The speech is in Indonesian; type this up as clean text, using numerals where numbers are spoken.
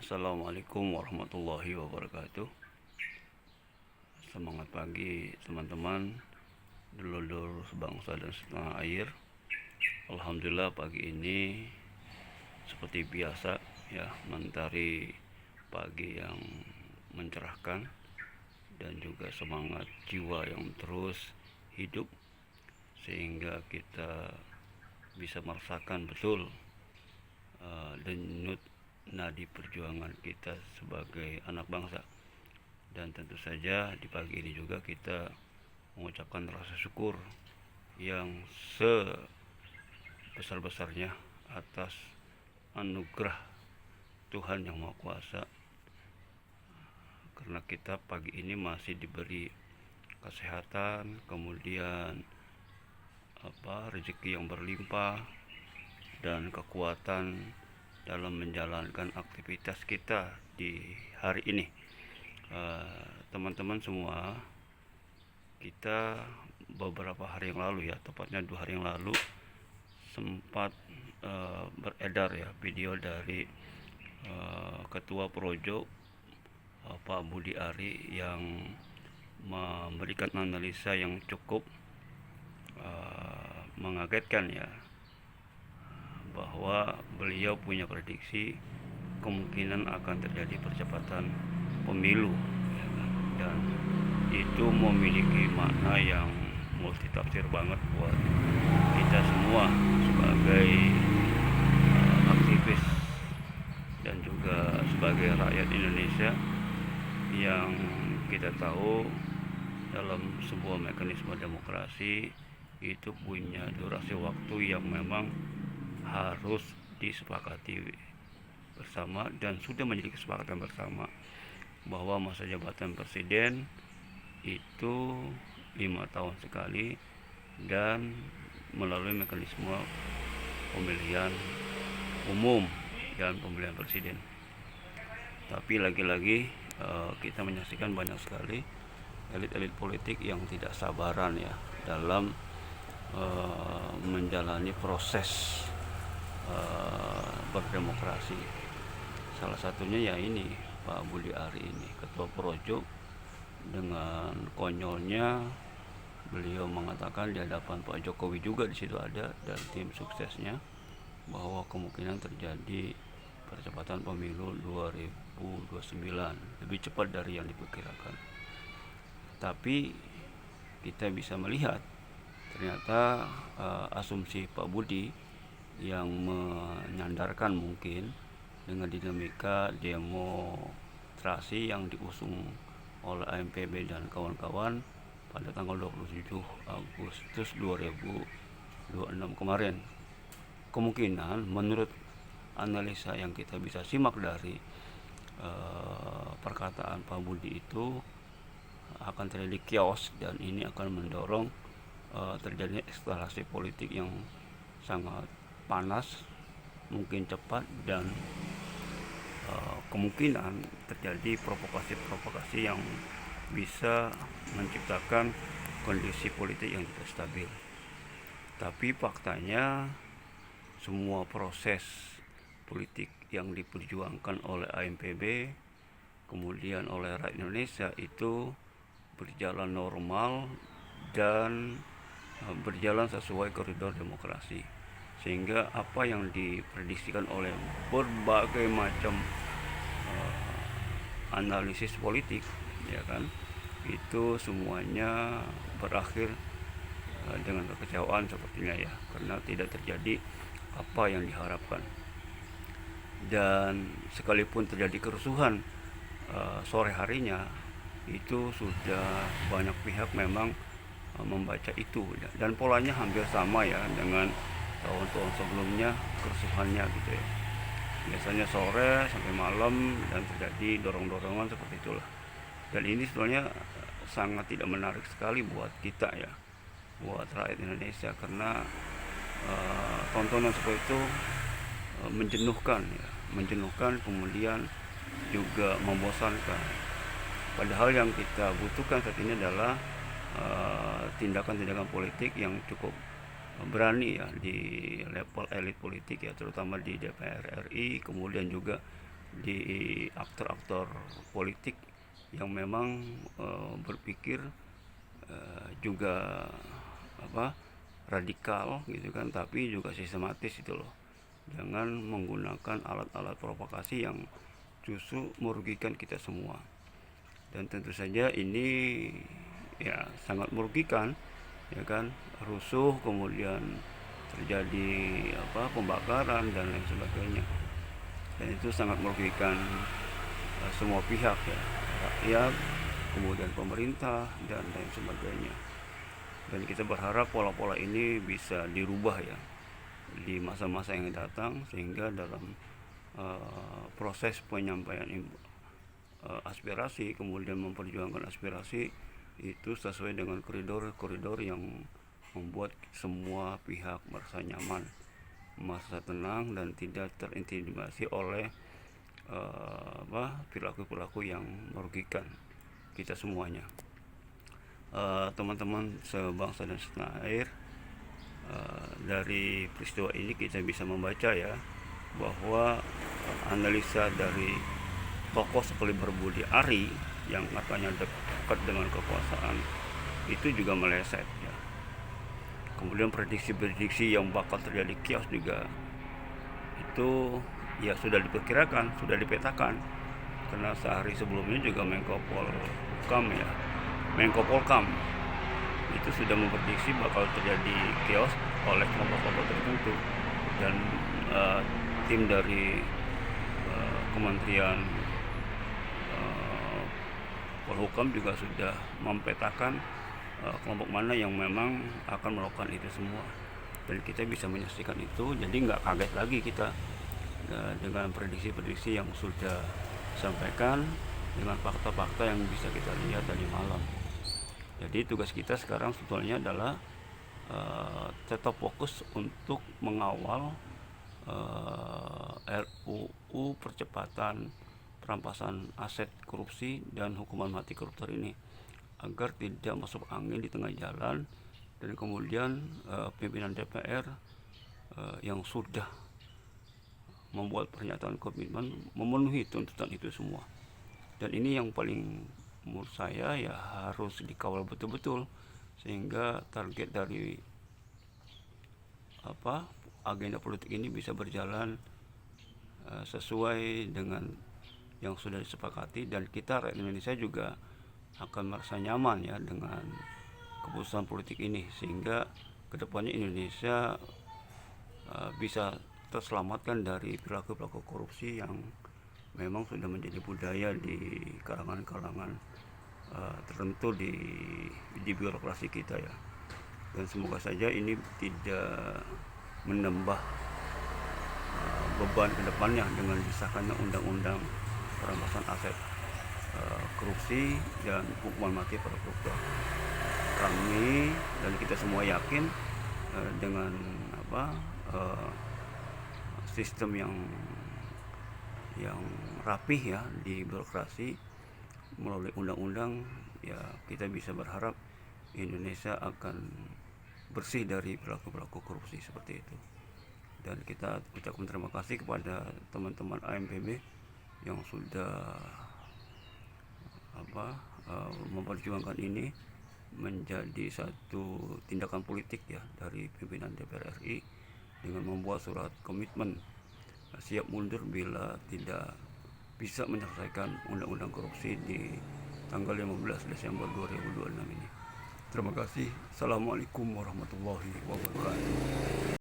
Assalamualaikum warahmatullahi wabarakatuh. Semangat pagi teman-teman, dulur-dulur sebangsa dan setanah air. Alhamdulillah pagi ini seperti biasa ya, mentari pagi yang mencerahkan dan juga semangat jiwa yang terus hidup, sehingga kita bisa merasakan betul denyut nadi perjuangan kita sebagai anak bangsa. Dan tentu saja di pagi ini juga kita mengucapkan rasa syukur yang sebesar-besarnya atas anugerah Tuhan Yang Maha Kuasa, karena kita pagi ini masih diberi kesehatan, kemudian rezeki yang berlimpah dan kekuatan dalam menjalankan aktivitas kita di hari ini. Teman-teman semua, kita beberapa hari yang lalu ya, tepatnya 2 hari yang lalu sempat beredar ya video dari Ketua Projo Pak Budi Ari yang memberikan analisa yang cukup mengagetkan ya, bahwa beliau punya prediksi kemungkinan akan terjadi percepatan pemilu ya kan? Dan itu memiliki makna yang multitafsir banget buat kita semua sebagai aktivis dan juga sebagai rakyat Indonesia yang kita tahu dalam sebuah mekanisme demokrasi itu punya durasi waktu yang memang harus disepakati bersama, dan sudah menjadi kesepakatan bersama bahwa masa jabatan presiden itu 5 tahun sekali dan melalui mekanisme pemilihan umum dan pemilihan presiden. Tapi lagi-lagi kita menyaksikan banyak sekali elit-elit politik yang tidak sabaran ya dalam menjalani proses berdemokrasi. Salah satunya ya ini Pak Budi Ari ini, Ketua Projo, dengan konyolnya beliau mengatakan di hadapan Pak Jokowi juga di situ ada, dan tim suksesnya, bahwa kemungkinan terjadi percepatan pemilu 2029 lebih cepat dari yang diperkirakan. Tapi kita bisa melihat ternyata asumsi Pak Budi yang menyandarkan mungkin dengan dinamika demonstrasi yang diusung oleh AMPB dan kawan-kawan pada tanggal 27 Agustus 2026 kemarin. Kemungkinan menurut analisa yang kita bisa simak dari perkataan Pak Budi itu akan terjadi chaos, dan ini akan mendorong terjadinya eskalasi politik yang sangat panas, mungkin cepat, dan kemungkinan terjadi provokasi-provokasi yang bisa menciptakan kondisi politik yang tidak stabil. Tapi faktanya semua proses politik yang diperjuangkan oleh AMPB kemudian oleh rakyat Indonesia itu berjalan normal dan berjalan sesuai koridor demokrasi, sehingga apa yang diprediksikan oleh berbagai macam analisis politik ya kan, itu semuanya berakhir dengan kekecewaan sepertinya ya, karena tidak terjadi apa yang diharapkan. Dan sekalipun terjadi kerusuhan sore harinya, itu sudah banyak pihak memang membaca itu, dan polanya hampir sama ya dengan tahun-tahun sebelumnya kerusuhannya gitu ya. Biasanya sore sampai malam dan terjadi dorong-dorongan seperti itulah. Dan ini sebenarnya sangat tidak menarik sekali buat kita ya, buat rakyat Indonesia, karena tontonan seperti itu menjenuhkan ya, menjenuhkan, kemudian juga membosankan. Padahal yang kita butuhkan saat ini adalah tindakan-tindakan politik yang cukup berani ya di level elit politik ya, terutama di DPR RI, kemudian juga di aktor-aktor politik yang memang berpikir juga radikal gitu kan, tapi juga sistematis itu loh. Jangan menggunakan alat-alat provokasi yang justru merugikan kita semua. Dan tentu saja ini ya sangat merugikan, ya kan, rusuh, kemudian terjadi pembakaran dan lain sebagainya. Dan itu sangat merugikan semua pihak ya, rakyat, kemudian pemerintah dan lain sebagainya. Dan kita berharap pola-pola ini bisa dirubah ya di masa-masa yang datang, sehingga dalam proses penyampaian aspirasi, kemudian memperjuangkan aspirasi itu sesuai dengan koridor-koridor yang membuat semua pihak merasa nyaman, merasa tenang, dan tidak terintimidasi oleh perilaku-perilaku yang merugikan kita semuanya. Teman-teman sebangsa dan setanah air, dari peristiwa ini kita bisa membaca ya bahwa analisa dari tokoh sekaliber Budi Ari yang katanya dekat dengan kekuasaan itu juga meleset ya. Kemudian prediksi-prediksi yang bakal terjadi chaos juga itu ya sudah diperkirakan, sudah dipetakan, karena sehari sebelumnya juga Menko Polkam itu sudah memprediksi bakal terjadi chaos oleh kelompok-kelompok tertentu. Dan tim dari Kementerian Polhukam juga sudah mempetakan kelompok mana yang memang akan melakukan itu semua, dan kita bisa menyaksikan itu. Jadi nggak kaget lagi kita dengan prediksi-prediksi yang sudah disampaikan, dengan fakta-fakta yang bisa kita lihat tadi malam. Jadi tugas kita sekarang sebetulnya adalah tetap fokus untuk mengawal RUU percepatan perampasan aset korupsi dan hukuman mati koruptor ini, agar tidak masuk angin di tengah jalan, dan kemudian pimpinan DPR yang sudah membuat pernyataan komitmen memenuhi tuntutan itu semua. Dan ini yang paling menurut saya ya harus dikawal betul-betul, sehingga target dari agenda politik ini bisa berjalan sesuai dengan yang sudah disepakati, dan kita rakyat Indonesia juga akan merasa nyaman ya dengan keputusan politik ini, sehingga kedepannya Indonesia bisa terselamatkan dari perilaku-perilaku korupsi yang memang sudah menjadi budaya di kalangan-kalangan tertentu di birokrasi kita ya. Dan semoga saja ini tidak menambah beban kedepannya dengan disahkannya undang-undang perampasan aset korupsi dan hukuman mati pada koruptor. Kami dan kita semua yakin dengan sistem yang rapih ya di birokrasi melalui undang-undang ya, kita bisa berharap Indonesia akan bersih dari perilaku-perilaku korupsi seperti itu. Dan kita ucapkan terima kasih kepada teman-teman AMPB yang sudah memperjuangkan ini menjadi satu tindakan politik ya dari pimpinan DPR RI, dengan membuat surat komitmen siap mundur bila tidak bisa menyelesaikan undang-undang korupsi di tanggal 15 Desember 2026 ini. Terima kasih. Assalamualaikum warahmatullahi wabarakatuh.